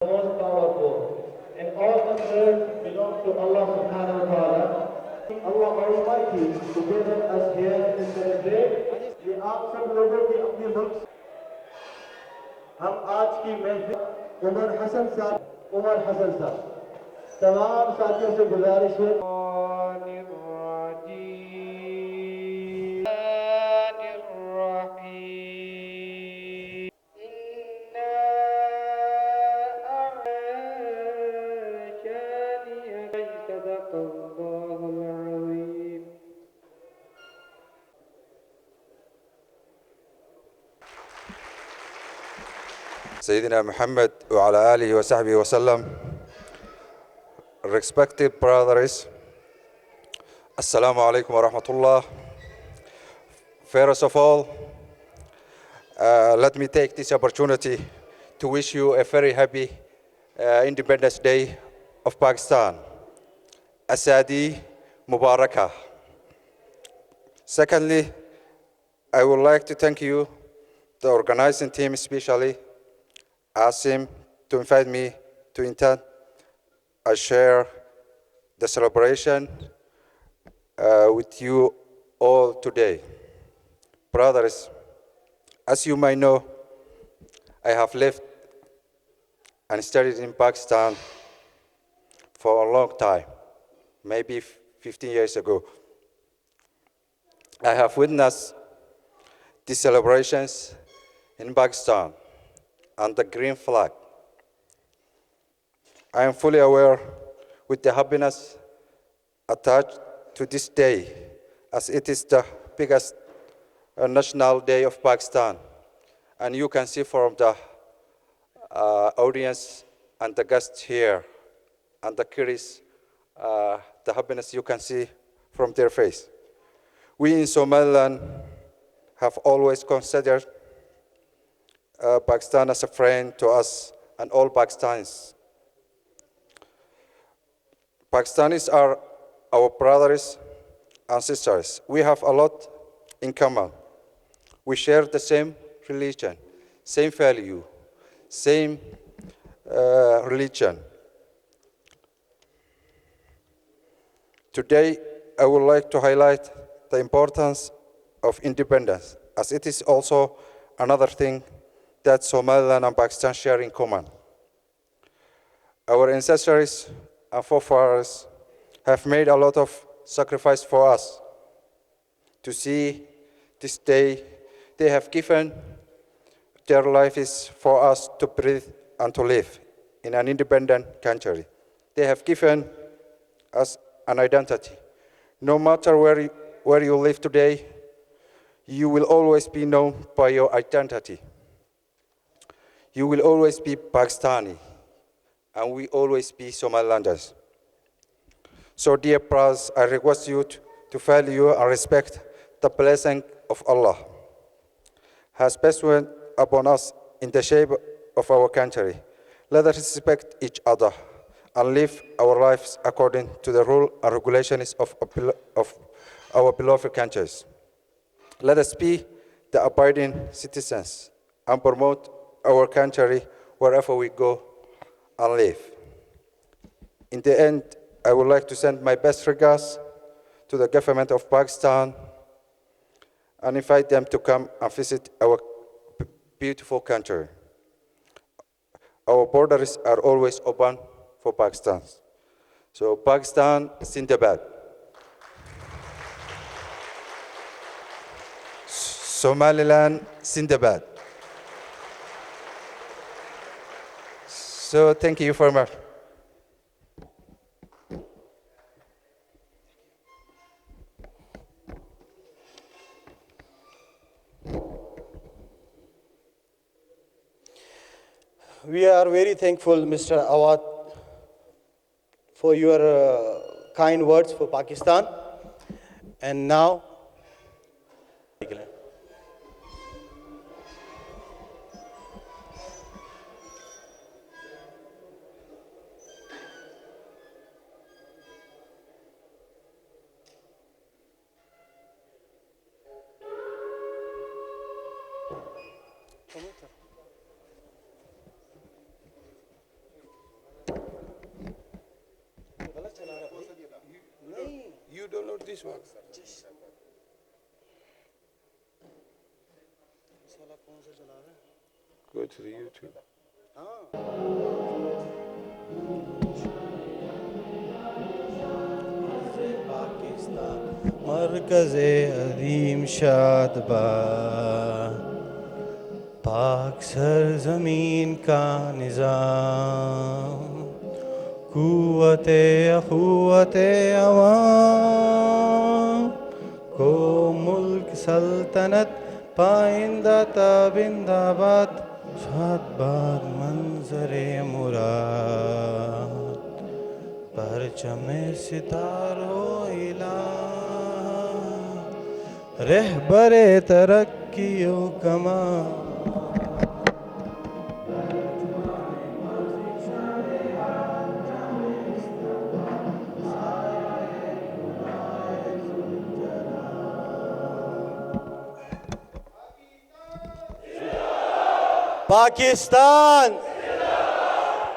most powerful. And all the praise belongs to Allah subhanahu wa ta'ala. Allah Almighty who gathered us here to celebrate. ये आप सब लोगों की अपनी मुल्क हम आज की महफिल उमर हसन साहब तमाम साथियों से गुजारिश है سيدنا محمد وعلى آله وصحبه وسلم. Respected brothers, Assalamu alaikum wa rahmatullah. First of all, let me take this opportunity to wish you a very happy Independence Day of Pakistan. Asadi Mubarakah. Secondly, I would like to thank you, the organizing team especially, Asim, to invite me to attend. I share the celebration with you all today. Brothers, as you might know, I have lived and studied in Pakistan for a long time, maybe 15 years ago. I have witnessed the celebrations in Pakistan and the green flag. I am fully aware with the happiness attached to this day, as it is the biggest national day of Pakistan. And you can see from the audience and the guests here and the curious, the happiness you can see from their face. We in Somaliland have always considered Pakistan as a friend to us and all Pakistanis. Pakistanis are our brothers and sisters. We have a lot in common. We share the same religion, same value, same religion. Today, I would like to highlight the importance of independence, as it is also another thing that Somaliland and Pakistan share in common. Our ancestors and forefathers have made a lot of sacrifice for us. To see this day, they have given their lives for us to breathe and to live in an independent country. They have given us an identity. No matter where you live today, you will always be known by your identity. You will always be Pakistani, and we always be Somalilanders. So, dear brothers, I request you to value and respect the blessing of Allah has bestowed upon us in the shape of our country. Let us respect each other and live our lives according to the rule and regulations of our beloved countries. Let us be the abiding citizens and promote our country wherever we go and live. In the end, I would like to send my best regards to the government of Pakistan and invite them to come and visit our beautiful country. Our borders are always open for Pakistan. So Pakistan, Zindabad. Somaliland, Zindabad. So thank you very much. We are very thankful, Mr. Awad, for your kind words for Pakistan. And now, download this one. Go to the YouTube. Pakistan मरकज़े अज़ीम शादबा पाक सरज़मीन का निज़ाम कुव्वते अख़ुव्वते अवाम को मुल्क सल्तनत पाइंदा ताबिंदाबाद शादबाद मंजरे मुराद परचमे सितारों इला रहबरे तरक्कियों कमा पाकिस्तान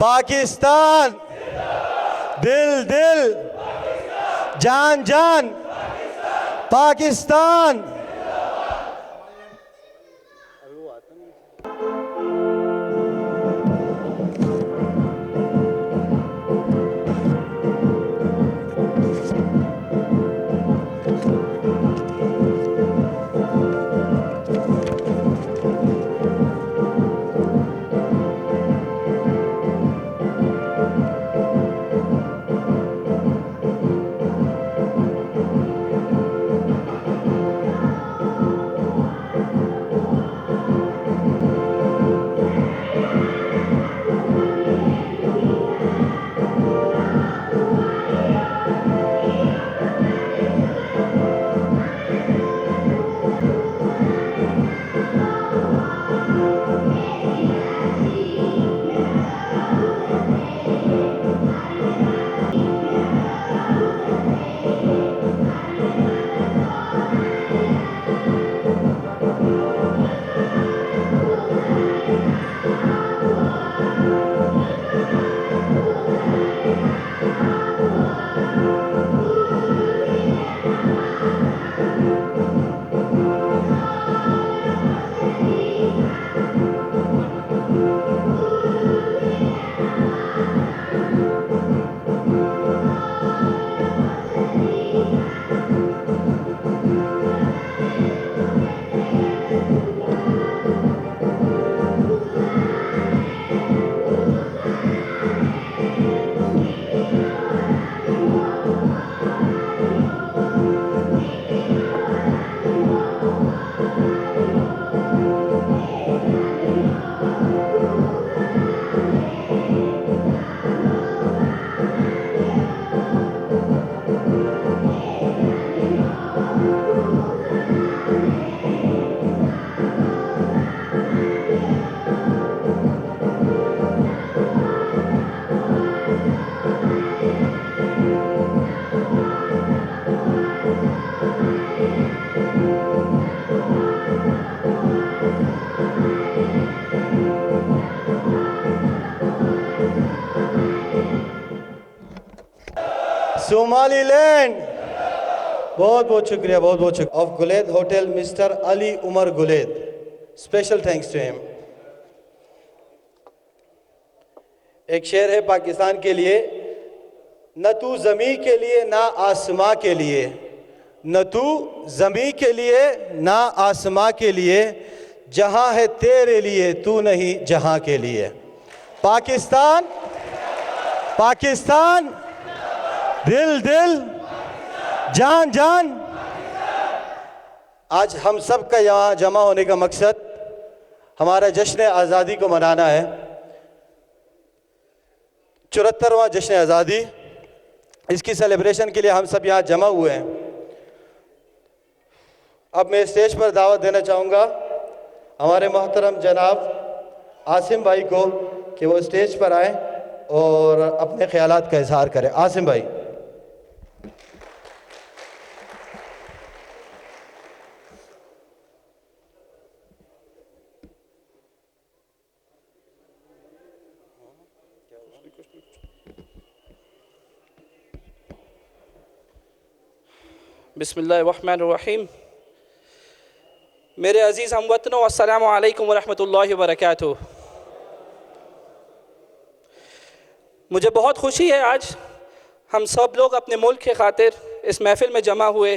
पाकिस्तान दिल दिल जान जान पाकिस्तान सोमालीलैंड बहुत बहुत शुक्रिया of Guled hotel mister Ali Umar Guled special thanks to him. एक शेर है पाकिस्तान के लिए, न तू ज़मी के लिए ना आसमां के लिए, न तू ज़मी के लिए ना आसमां के लिए, जहां है तेरे लिए तू नहीं जहां के लिए। पाकिस्तान पाकिस्तान दिल दिल जान जान। आज हम सब का यहाँ जमा होने का मकसद हमारा जश्न आज़ादी को मनाना है, 74वां जश्न आज़ादी। इसकी सेलिब्रेशन के लिए हम सब यहाँ जमा हुए हैं। अब मैं स्टेज पर दावत देना चाहूँगा हमारे मोहतरम जनाब आसिम भाई को कि वो स्टेज पर आए और अपने ख्यालात का इजहार करें। आसिम भाई। बिस्मिल्लाहिर्रहमानिर्रहीम। मेरे अज़ीज़ हमवतनों, अस्सलामु अलैकुम वरहमतुल्लाहि वबरकातुहू। मुझे बहुत खुशी है आज हम सब लोग अपने मुल्क के खातिर इस महफ़िल में जमा हुए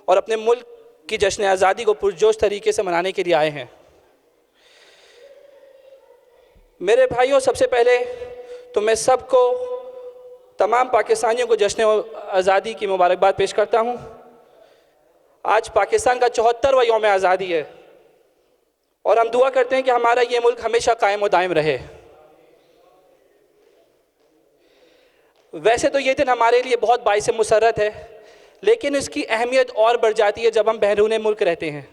और अपने मुल्क की जश्न आज़ादी को पुरजोश तरीके से मनाने के लिए आए हैं। मेरे भाइयों, सबसे पहले तो मैं सबको, तमाम पाकिस्तानियों को जश्न आज़ादी की मुबारकबाद पेश करता हूँ। आज पाकिस्तान का 74वां यौम आज़ादी है और हम दुआ करते हैं कि हमारा ये मुल्क हमेशा कायम और दायम रहे। वैसे तो ये दिन हमारे लिए बहुत बाइस मुसर्रत है, लेकिन इसकी अहमियत और बढ़ जाती है जब हम बहरून मुल्क रहते हैं।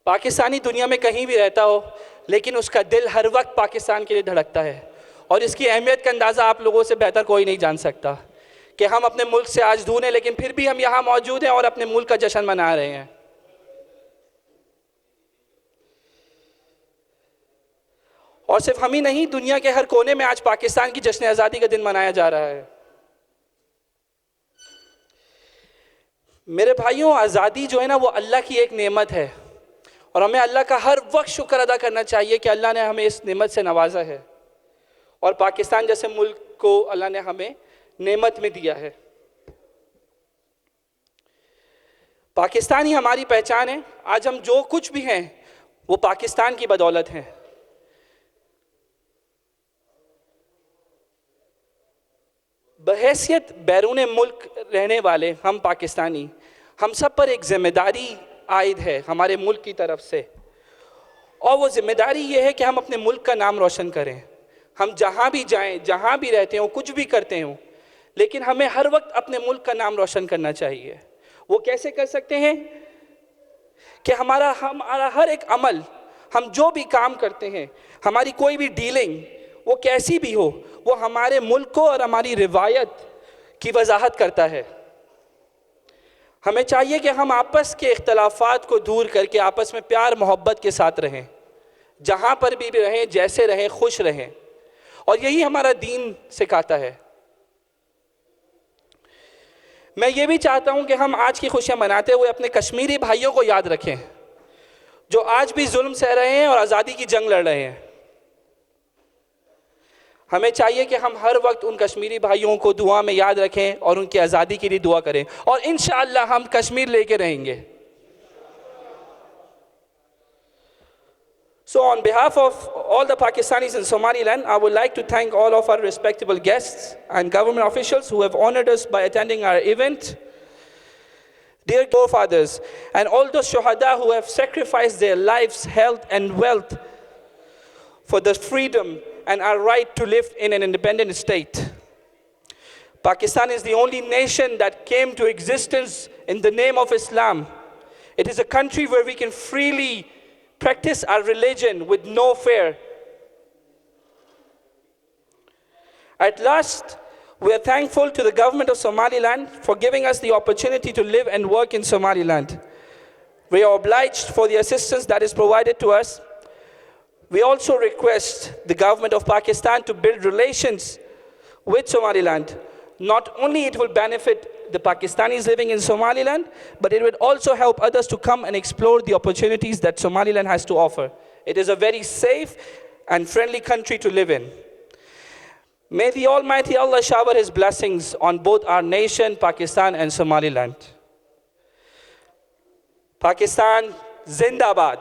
पाकिस्तानी दुनिया में कहीं भी रहता हो, लेकिन उसका दिल हर वक्त पाकिस्तान के लिए धड़कता है और इसकी अहमियत का अंदाज़ा आप लोगों से बेहतर कोई नहीं जान सकता कि हम अपने मुल्क से आज दूर हैं, लेकिन फिर भी हम यहाँ मौजूद हैं और अपने मुल्क का जश्न मना रहे हैं। और सिर्फ हम ही नहीं, दुनिया के हर कोने में आज पाकिस्तान की जश्न आज़ादी का दिन मनाया जा रहा है। मेरे भाइयों, आज़ादी जो है ना, वो अल्लाह की एक नेमत है और हमें अल्लाह का हर वक्त शुक्र अदा करना चाहिए कि अल्लाह ने हमें इस नेमत से नवाजा है और पाकिस्तान जैसे मुल्क को अल्लाह ने हमें नेमत में दिया है। पाकिस्तान ही हमारी पहचान है। आज हम जो कुछ भी हैं वो पाकिस्तान की बदौलत हैं। बहैसियत बैरून मुल्क रहने वाले हम पाकिस्तानी, हम सब पर एक जिम्मेदारी आयद है हमारे मुल्क की तरफ से, और वो जिम्मेदारी ये है कि हम अपने मुल्क का नाम रोशन करें। हम जहाँ भी जाएं, जहाँ भी रहते हों, कुछ भी करते हों, लेकिन हमें हर वक्त अपने मुल्क का नाम रोशन करना चाहिए। वो कैसे कर सकते हैं कि हमारा हर एक अमल, हम जो भी काम करते हैं, हमारी कोई भी डीलिंग वो कैसी भी हो, वो हमारे मुल्क को और हमारी रिवायत की वजाहत करता है। हमें चाहिए कि हम आपस के इख्तलाफात को दूर करके आपस में प्यार मोहब्बत के साथ रहें, जहाँ पर भी रहें, जैसे रहें, खुश रहें, और यही हमारा दीन सिखाता है। मैं ये भी चाहता हूँ कि हम आज की खुशियाँ मनाते हुए अपने कश्मीरी भाइयों को याद रखें जो आज भी जुल्म सह रहे हैं और आज़ादी की जंग लड़ रहे हैं। हमें चाहिए कि हम हर वक्त उन कश्मीरी भाइयों को दुआ में याद रखें और उनकी आज़ादी के लिए दुआ करें, और इंशाअल्लाह हम कश्मीर लेके रहेंगे। So on behalf of all the Pakistanis in Somaliland, I would like to thank all of our respectable guests and government officials who have honored us by attending our event. Dear forefathers and all those shuhada who have sacrificed their lives, health and wealth for the freedom and our right to live in an independent state. Pakistan is the only nation that came to existence in the name of Islam. It is a country where we can freely practice our religion with no fear. At last, we are thankful to the government of Somaliland for giving us the opportunity to live and work in Somaliland. We are obliged for the assistance that is provided to us. We also request the government of Pakistan to build relations with Somaliland. Not only it will benefit the Pakistanis living in Somaliland, but it will also help others to come and explore the opportunities that Somaliland has to offer. It is a very safe and friendly country to live in. May the Almighty Allah shower His blessings on both our nation, Pakistan and Somaliland. Pakistan, Zindabad.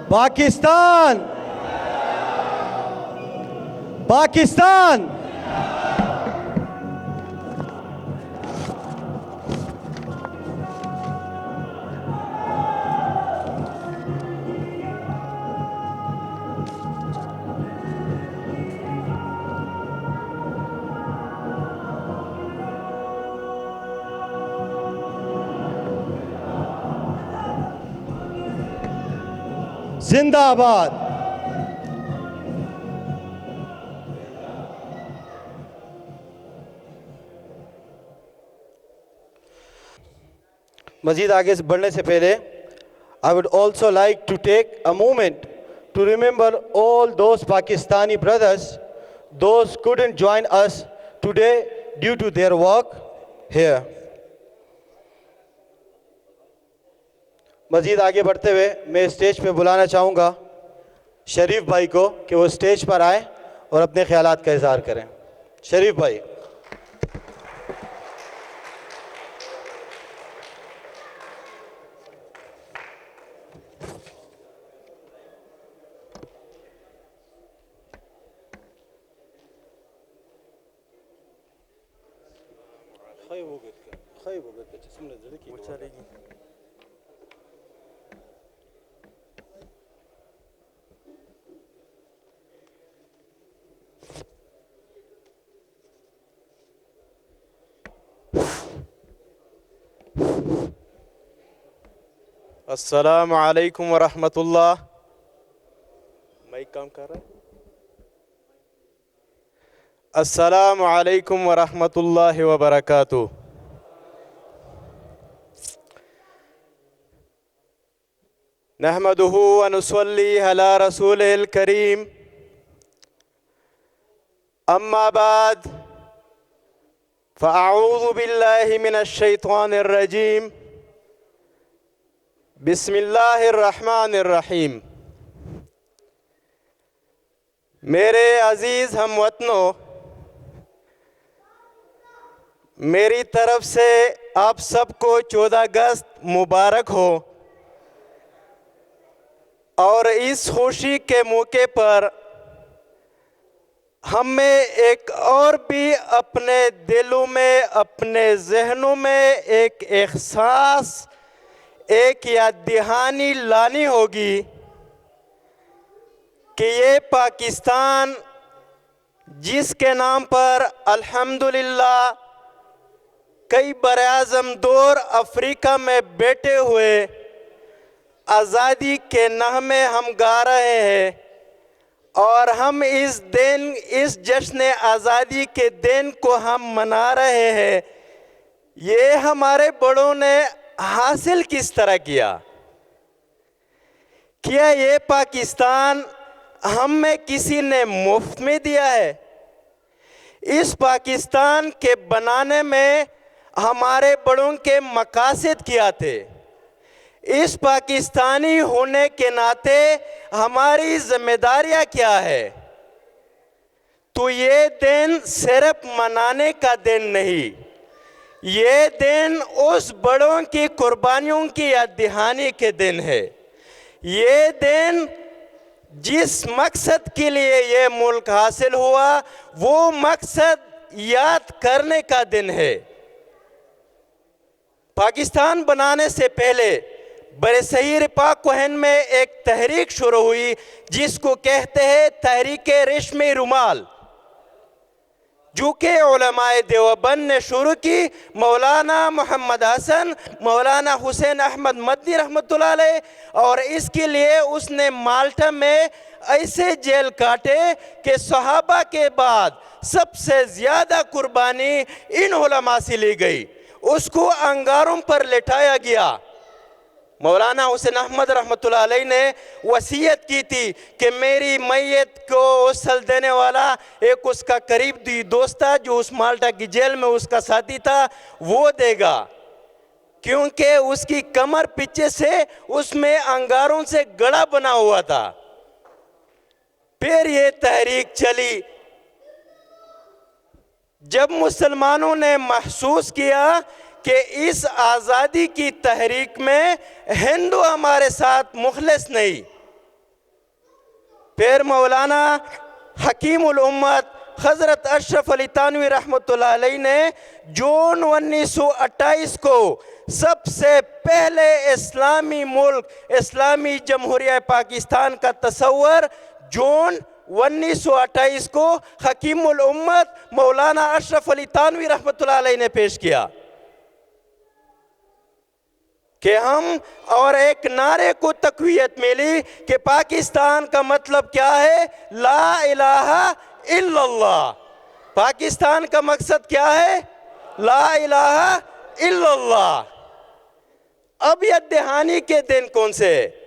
Pakistan, Pakistan. जिंदाबाद। मजीद आगे से बढ़ने से पहले I would also like to take a moment to remember all those Pakistani brothers, those couldn't join us today due to their work here. मजीद आगे बढ़ते हुए मैं स्टेज पे बुलाना चाहूँगा शरीफ भाई को कि वो स्टेज पर आए और अपने ख्यालात का इजहार करें। शरीफ भाई। अस्सलामु अलैकुम वरहमतुल्लाह। माइक काम कर रहा है? अस्सलामु अलैकुम वरहमतुल्लाहि वबरकातुहू। नहमदुहु व नुसल्ली अला रसूलिल करीम। अम्मा बाद फ़अऊज़ु बिल्लाहि मिनश शैतानिर रजीम। बिस्मिल्लाहिर्रहमानिर्रहीम। मेरे अजीज़ हमवतनों, मेरी तरफ से आप सबको 14 अगस्त मुबारक हो। और इस खुशी के मौके पर हमें एक और भी अपने दिलों में, अपने जहनों में एक एहसास, एक याद दहानी लानी होगी कि ये पाकिस्तान जिसके नाम पर अल्हम्दुलिल्लाह कई बरआज़म दौर अफ्रीका में बैठे हुए आज़ादी के नग़मे हम गा रहे हैं, और हम इस दिन, इस जश्न आज़ादी के दिन को हम मना रहे हैं। ये हमारे बड़ों ने हासिल किस तरह किया? क्या ये पाकिस्तान हम में किसी ने मुफ्त में दिया है? इस पाकिस्तान के बनाने में हमारे बड़ों के मकासद क्या थे? इस पाकिस्तानी होने के नाते हमारी जिम्मेदारियां क्या है? तो ये दिन सिर्फ मनाने का दिन नहीं, ये दिन उस बड़ों की कुर्बानियों की याद दहानी के दिन है। ये दिन जिस मकसद के लिए ये मुल्क हासिल हुआ, वो मकसद याद करने का दिन है। पाकिस्तान बनाने से पहले बरसग़ीर पाक कोहन में एक तहरीक शुरू हुई जिसको कहते हैं तहरीक रेशमी रुमाल, जो कि उलमाए देवबंद ने शुरू की। मौलाना मोहम्मद हसन, मौलाना हुसैन अहमद मदनी रहमतुल्लाह अलैह, और इसके लिए उसने माल्टा में ऐसे जेल काटे कि सहाबा के बाद सबसे ज़्यादा कुर्बानी इन उलमा से ली गई। उसको अंगारों पर लिटाया गया। मौलाना हुसैन अहमद रहमतुल्लाह अलैह ने वसीयत की थी कि मेरी मैयत को उसल देने वाला एक उसका करीबी दोस्त था जो उस माल्टा की जेल में उसका साथी था, वो देगा, क्योंकि उसकी कमर पीछे से उसमें अंगारों से गड़ा बना हुआ था। फिर ये तहरीक चली। जब मुसलमानों ने महसूस किया कि इस आज़ादी की तहरीक में हिंदू हमारे साथ मुखलिस नहीं, फिर मौलाना हकीमुल उम्मत हज़रत अशरफ अली थानवी रहमतुल्लाह अलैह ने जून 1928 को सबसे पहले इस्लामी मुल्क, इस्लामी जमहूरिया पाकिस्तान का तस्वर जून 1928 को हकीमुल उम्मत मौलाना अशरफ अली थानवी रहमतुल्लाह अलैह ने पेश किया। कि हम और एक नारे को तक़वियत मिली कि पाकिस्तान का मतलब क्या है, ला इलाहा इल्लल्लाह। पाकिस्तान का मकसद क्या है, ला इलाहा इल्लल्लाह। अब यह दहानी के दिन कौन से?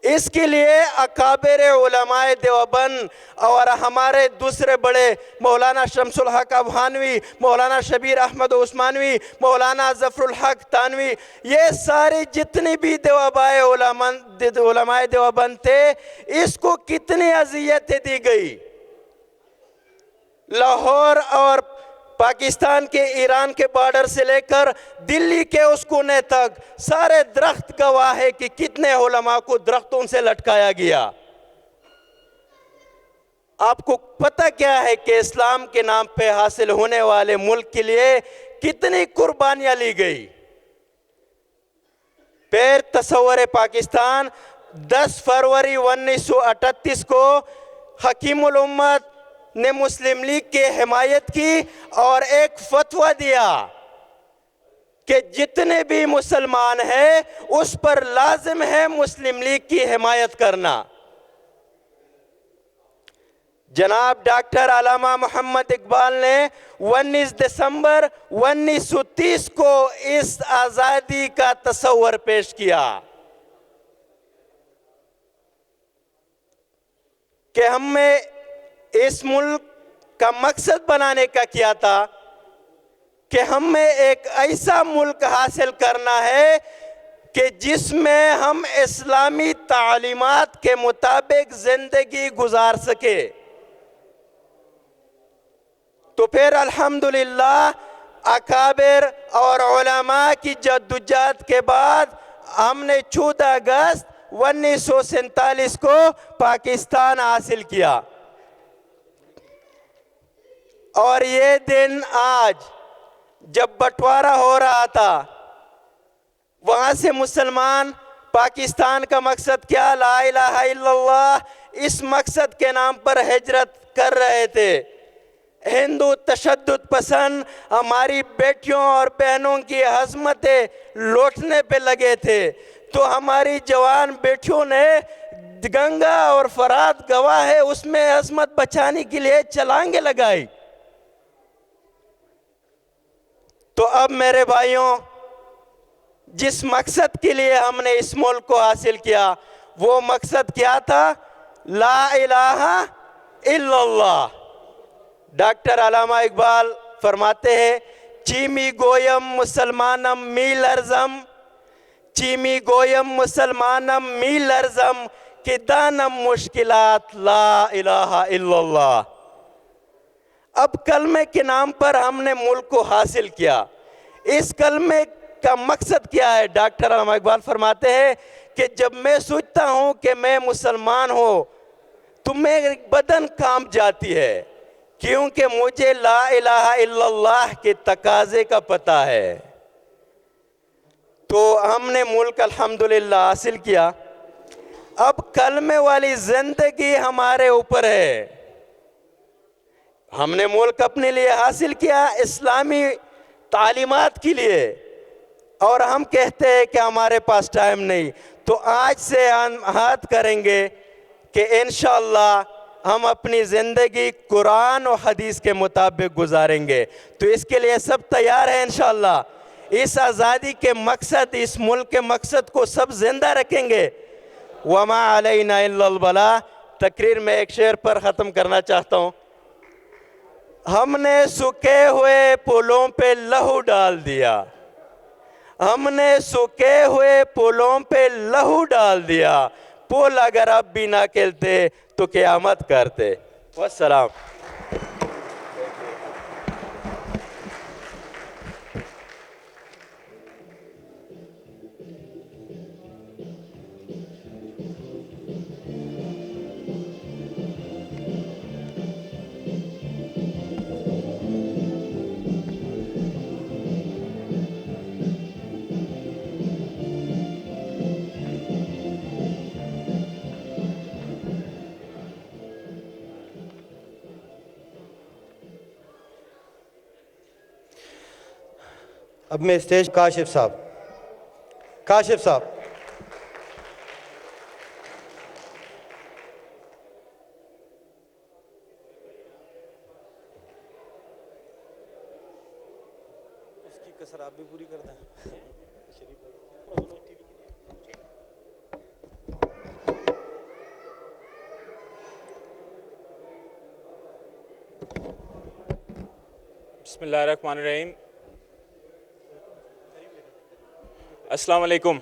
इसके लिए अकाबिर उलमाए देवबंद और हमारे दूसरे बड़े मौलाना शमसुल हक अफगानवी, मौलाना शबीर अहमद उस्मानवी, मौलाना जफरुल हक तानवी, ये सारे जितने भी उलमाए देवबंद थे, इसको कितनी अजियतें दी गई। लाहौर और पाकिस्तान के ईरान के बॉर्डर से लेकर दिल्ली के उस कोने तक सारे दरख्त गवाह है कि कितने उलमा को दरख्तों से लटकाया गया। आपको पता क्या है कि इस्लाम के नाम पे हासिल होने वाले मुल्क के लिए कितनी कुर्बानियां ली गई। फिर तस्वर पाकिस्तान 10 फरवरी 1938 को हकीमुल उम्मत ने मुस्लिम लीग की हिमायत की और एक फतवा दिया कि जितने भी मुसलमान हैं उस पर लाजिम है मुस्लिम लीग की हिमायत करना। जनाब डॉक्टर अल्लामा मोहम्मद इकबाल ने 19 दिसंबर 1930 को इस आज़ादी का तस्वर पेश किया कि हमें इस मुल्क का मकसद बनाने का क्या था कि हमें एक ऐसा मुल्क हासिल करना है कि जिसमें हम इस्लामी तालीमात के मुताबिक जिंदगी गुजार सके। तो फिर अल्हम्दुलिल्लाह अकाबिर और उलमा की जद्दोजहद के बाद हमने 14 अगस्त 1947 को पाकिस्तान हासिल किया। और ये दिन आज जब बंटवारा हो रहा था, वहां से मुसलमान पाकिस्तान का मकसद क्या, ला इलाहा इल्लल्लाह, इस मकसद के नाम पर हिजरत कर रहे थे। हिंदू तशद्दुद पसंद हमारी बेटियों और बहनों की अज़मतें लौटने पे लगे थे, तो हमारी जवान बेटियों ने गंगा और फरात गवाह है उसमें अज़मत बचाने के लिए छलांगे लगाई। तो अब मेरे भाइयों, जिस मकसद के लिए हमने इस मुल्क को हासिल किया, वो मकसद क्या था, ला इलाहा इल्लल्लाह। डॉक्टर अल्लामा इकबाल फरमाते हैं, चीमी गोयम मुसलमानम मील अर्जम, चीमी गोयम मुसलमानम मील अर्जम कि दानम मुश्किलात ला इलाहा इल्लल्लाह। अब कलमे के नाम पर हमने मुल्क को हासिल किया। इस कलमे का मकसद क्या है? डॉक्टर अल्लामा इकबाल फरमाते हैं कि जब मैं सोचता हूँ कि मैं मुसलमान हूँ तो मेरी बदन कांप जाती है, क्योंकि मुझे ला इलाहा इल्लल्लाह के तकाजे का पता है। तो हमने मुल्क अल्हम्दुलिल्लाह हासिल किया। अब कलमे वाली जिंदगी हमारे ऊपर है। हमने मुल्क अपने लिए हासिल किया इस्लामी तालीमात के लिए, और हम कहते हैं कि हमारे पास टाइम नहीं। तो आज से हम हाथ करेंगे कि इंशाअल्लाह हम अपनी ज़िंदगी कुरान और हदीस के मुताबिक गुजारेंगे। तो इसके लिए सब तैयार हैं इंशाअल्लाह। इस आज़ादी के मकसद, इस मुल्क के मकसद को सब जिंदा रखेंगे। वमा अलैना इल्लल बला। तकरीर में एक शेर पर ख़त्म करना चाहता हूँ। हमने सूखे हुए पुलों पे लहू डाल दिया, हमने सूखे हुए पुलों पे लहू डाल दिया, पुल अगर अब भी ना खेलते तो क़यामत करते। वस्सलाम। अब मैं स्टेज काशिफ साहब। काशिफ साहब. कसर आप भी पूरी कर दें. बिस्मिल्लाहिर्रहमानिर्रहीम. अस्सलाम वालेकुम.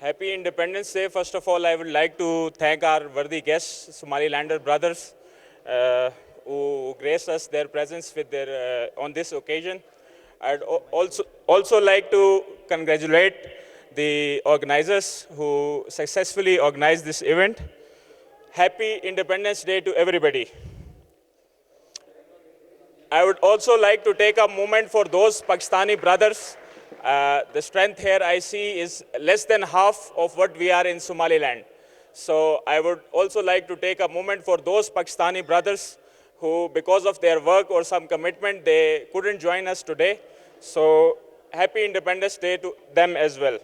Happy Independence Day. First of all, I would like to thank our worthy guests, Somalilander brothers, who graced us their presence with their on this occasion. I'd also like to congratulate the organizers who successfully organized this event. Happy Independence Day to everybody. I would also like to take a moment for those Pakistani brothers. The strength here I see is less than half of what we are in Somaliland. So I would also like to take a moment for those Pakistani brothers who, because of their work or some commitment, they couldn't join us today. So happy Independence Day to them as well.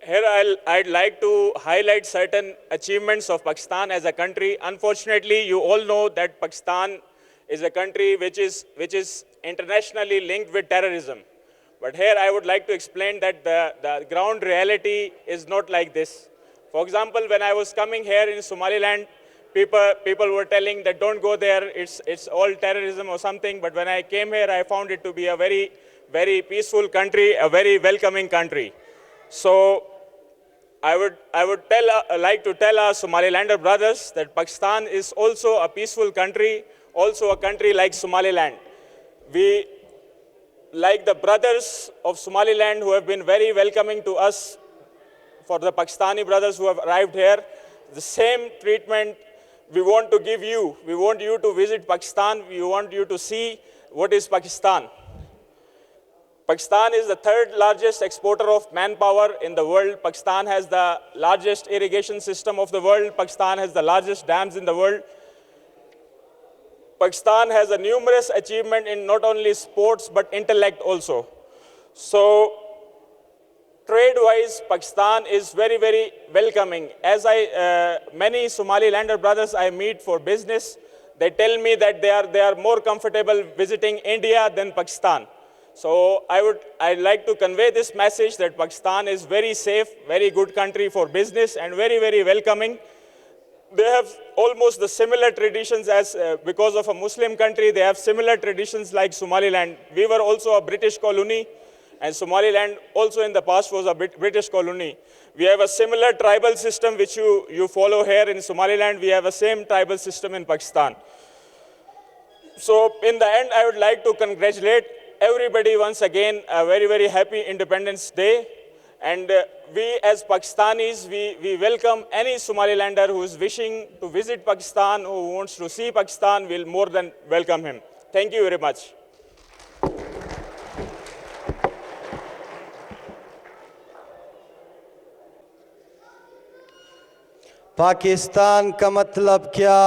Here I'd like to highlight certain achievements of Pakistan as a country. Unfortunately, you all know that Pakistan is a country which is internationally linked with terrorism. But here I would like to explain that the ground reality is not like this. For example, when I was coming here in Somaliland, people were telling that don't go there, it's all terrorism or something. But when I came here, I found it to be a very, very peaceful country, a very welcoming country. So I would like to tell our Somalilander brothers that Pakistan is also a peaceful country, also a country like Somaliland. We, like the brothers of Somaliland who have been very welcoming to us, for the Pakistani brothers who have arrived here, the same treatment we want to give you. We want you to visit Pakistan. We want you to see what is Pakistan. Pakistan is the third largest exporter of manpower in the world. Pakistan has the largest irrigation system of the world. Pakistan has the largest dams in the world. Pakistan has a numerous achievement in not only sports but intellect also. So trade-wise, Pakistan is very, very welcoming. As many Somalilander brothers I meet for business, they tell me that they are more comfortable visiting India than Pakistan. So I'd like to convey this message that Pakistan is very safe, very good country for business and very, very welcoming. They have almost the similar traditions as, because of a Muslim country, they have similar traditions like Somaliland. We were also a British colony, and Somaliland also in the past was a British colony. We have a similar tribal system which you follow here in Somaliland. We have a same tribal system in Pakistan. So in the end, I would like to congratulate everybody once again, a very, very happy Independence Day. And we as Pakistanis, we welcome any Somalilander who is wishing to visit Pakistan, who wants to see Pakistan, we'll more than welcome him. Thank you very much. Pakistan का मतलब क्या?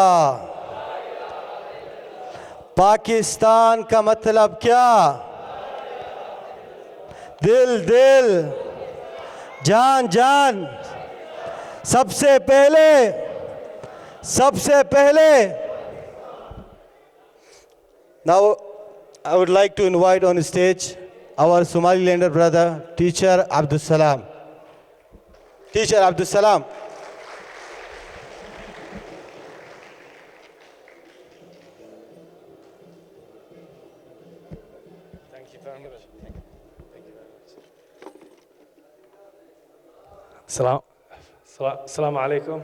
पाकिस्तान का मतलब क्या? दिल दिल, जान जान, सबसे पहले. Now I would like to invite on stage our Somalilander brother, teacher Abdul Salam. Teacher Abdul Salam. Assalamu alaikum.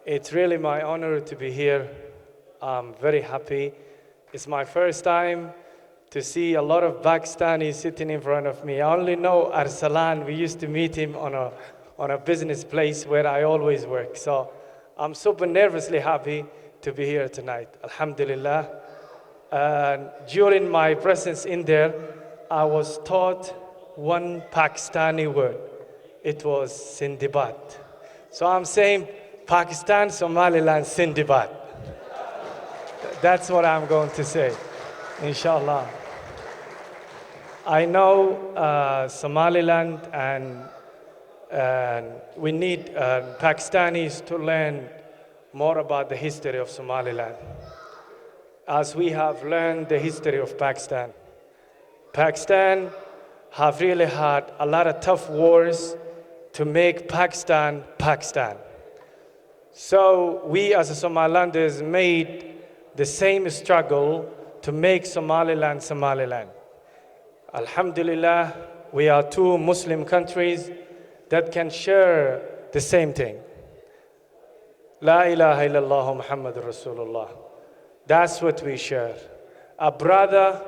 It's really my honor to be here. I'm very happy. It's my first time to see a lot of Pakistanis sitting in front of me. I only know Arsalan. We used to meet him on a business place where I always work. So I'm super nervously happy to be here tonight. Alhamdulillah. During my presence in there, I was taught one Pakistani word. it was Sindibad. So I'm saying Pakistan, Somaliland, Sindibad. That's what I'm going to say, inshallah. I know Somaliland and we need Pakistanis to learn more about the history of Somaliland, as we have learned the history of Pakistan. Pakistan have really had a lot of tough wars to make Pakistan, Pakistan. So we as Somalilanders made the same struggle to make Somaliland, Somaliland. Alhamdulillah, we are two Muslim countries that can share the same thing. La ilaha illallah Muhammadur Rasulullah. That's what we share. A brother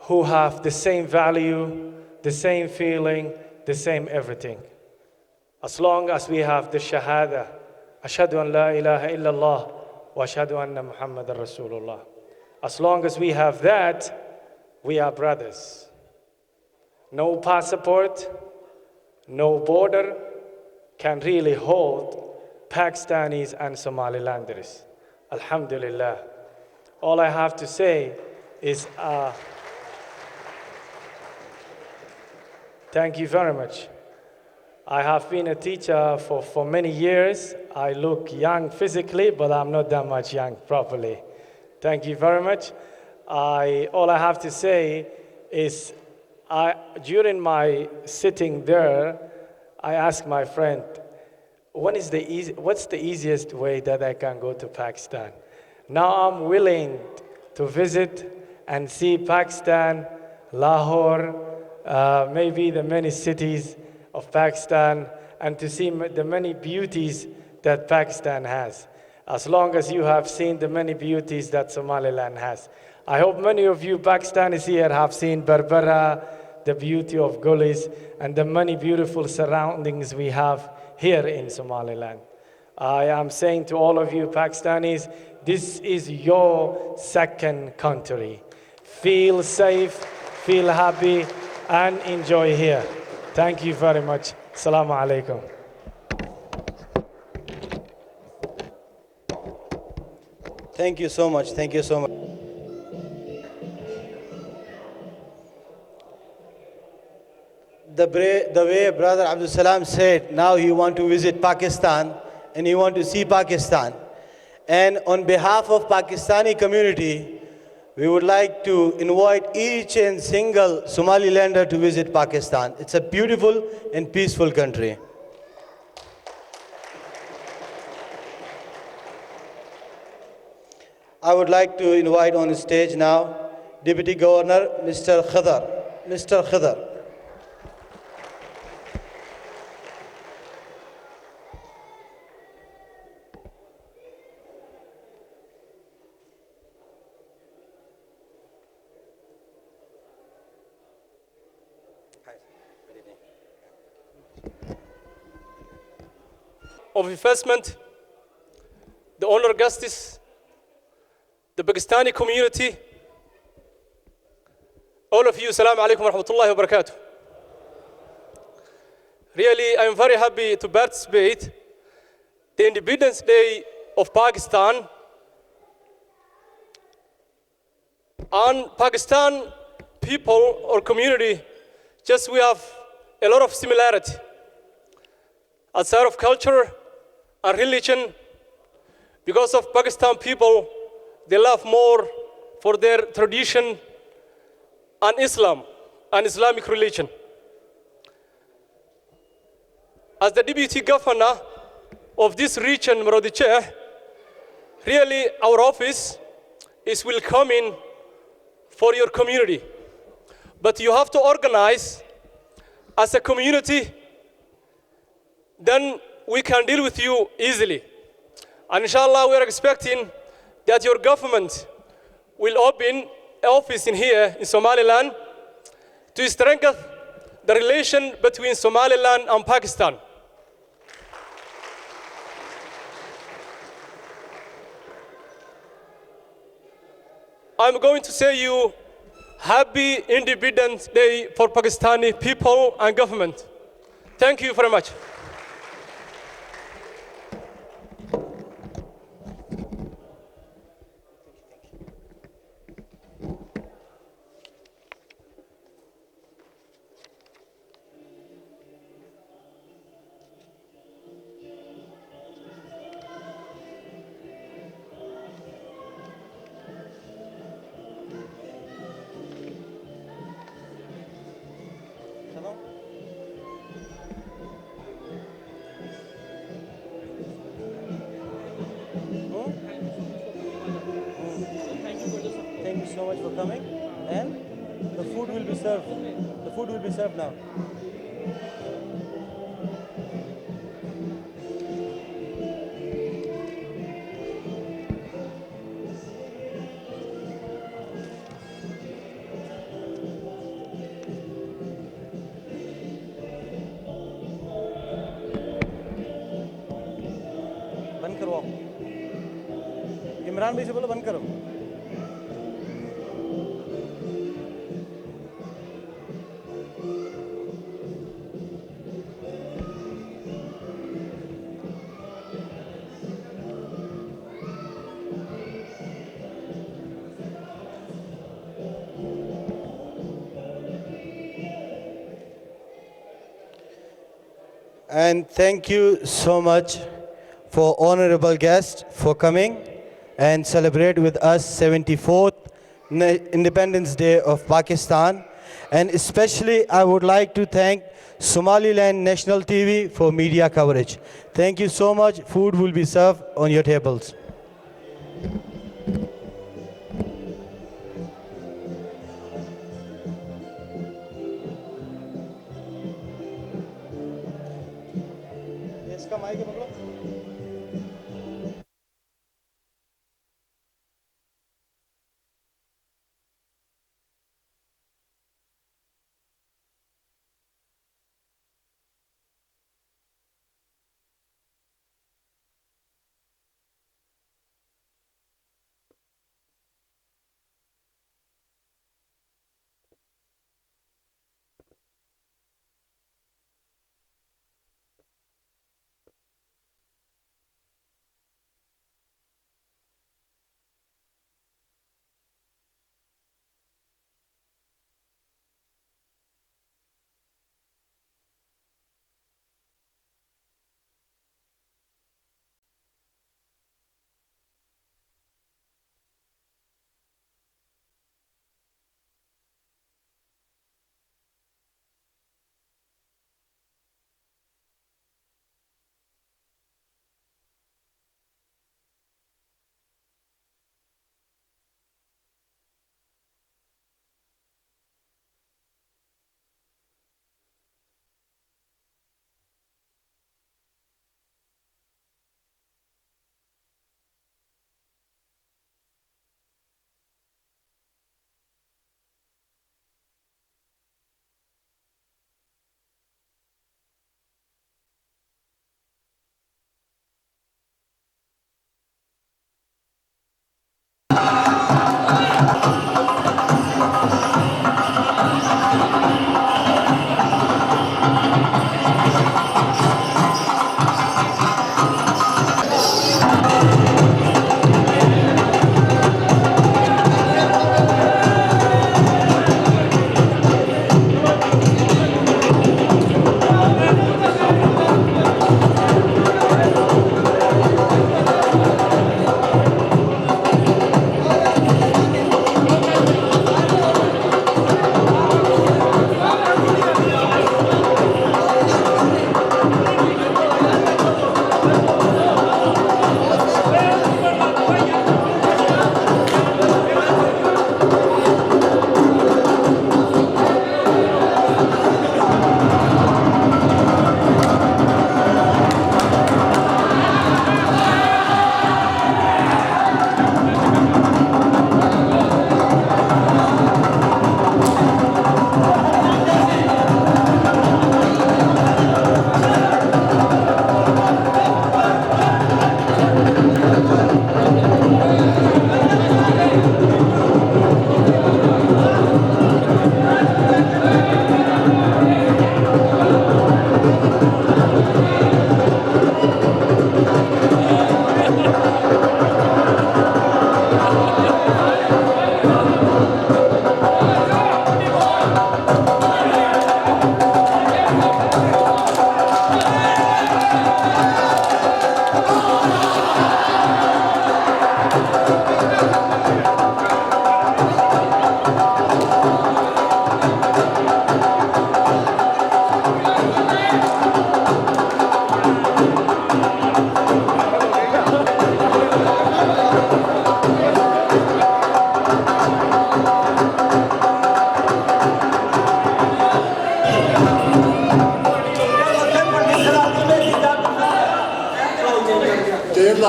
who have the same value, the same feeling, the same everything. As long as we have the shahada, ashhadu an la ilaha illallah wa ashhadu anna Muhammadar Rasulullah. As long as we have that, we are brothers. No passport, no border can really hold Pakistanis and Somalilanders. Alhamdulillah. All I have to say is thank you very much. I have been a teacher for many years. I look young physically, but I'm not that much young properly. Thank you very much. All I have to say is during my sitting there, I asked my friend, what's the easiest way that I can go to Pakistan? Now I'm willing to visit and see Pakistan, Lahore, maybe the many cities of Pakistan, and to see the many beauties that Pakistan has, as long as you have seen the many beauties that Somaliland has. I hope many of you Pakistanis here have seen Berbera, the beauty of gullies, and the many beautiful surroundings we have here in Somaliland. I am saying to all of you Pakistanis, this is your second country. Feel safe, feel happy, and enjoy here. Thank you very much. Assalamu alaikum. Thank you so much. Thank you so much. The way Brother Abdul Salam said, now he want to visit Pakistan and he want to see Pakistan. And on behalf of Pakistani community, we would like to invite each and single Somalilander to visit Pakistan. It's a beautiful and peaceful country. I would like to invite on the stage now Deputy Governor Mr. Khadar. Mr. Khadar. Of investment, the honored guests, the Pakistani community, all of you, Assalamu alaikum wa rahmatullahi wa barakatuh. Really, I am very happy to participate the Independence Day of Pakistan. And Pakistan people or community, just we have a lot of similarity outside of culture and religion. Because of Pakistan people, they love more for their tradition and Islam and Islamic religion. As the deputy governor of this region, Marodiche, really our office is welcoming for your community. But you have to organize as a community, then we can deal with you easily. And inshallah, we are expecting that your government will open an office in here in Somaliland to strengthen the relation between Somaliland and Pakistan. I'm going to say you Happy Independence Day for Pakistani people and government. Thank you very much. Thank you so much for coming. And the food will be served. The food will be served now. बंद करवाओ। इमरान भाई से बोलो बंद करो। And thank you so much for honorable guests for coming and celebrate with us 74th Independence Day of Pakistan. And especially I would like to thank Somaliland National TV for media coverage. Thank you so much. Food will be served on your tables. इसका mic पकड़ो।